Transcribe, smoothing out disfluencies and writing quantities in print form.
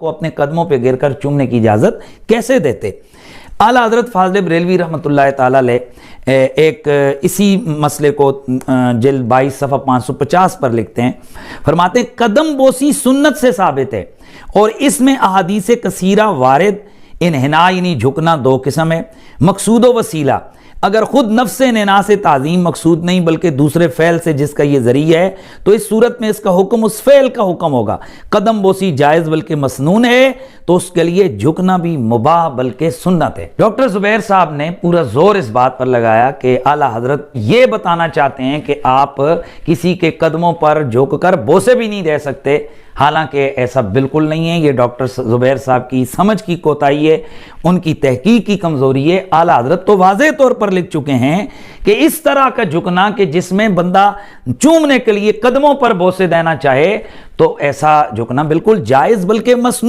को अपने कदमों पे गिर कर चूमने की इजाज़त कैसे देते। आला हज़रत फाज़िल बरेलवी रहमतुल्लाह ताला अलैह एक इसी मसले को जिल्द 22 सफ़ा 550 पर लिखते हैं, फरमाते हैं कदम बोसी सुन्नत से साबित है और इसमें अहादीस कसीरा वारिद। इन्हिना यानी झुकना दो किस्म है, मकसूद व वसीला। अगर खुद नफ्स इन्हिना से ताज़ीम मकसूद नहीं बल्कि दूसरे फ़ैल से जिसका ये ज़रिया है तो इस सूरत में इसका हुक्म उस फ़ैल का हुक्म होगा। कदम बोसी जायज़ बल्कि मसनून है तो उसके लिए झुकना भी मुबाह बल्कि सुन्नत है। डॉक्टर ज़ुबैर साहब ने पूरा जोर इस बात पर लगाया कि आला हज़रत ये बताना चाहते हैं कि आप किसी के कदमों पर झुक कर बोसे भी नहीं दे सकते, हालांकि ऐसा बिल्कुल नहीं है। ये डॉक्टर ज़ुबैर साहब की समझ की कोताही है, उनकी तहकीक की कमज़ोरी है। आला हज़रत तो वाज़ेह तौर पर लिख चुके हैं कि इस तरह का झुकना कि जिसमें बंदा चूमने के लिए कदमों पर बोसे देना चाहे तो ऐसा झुकना बिल्कुल जायज़ बल्कि मसनून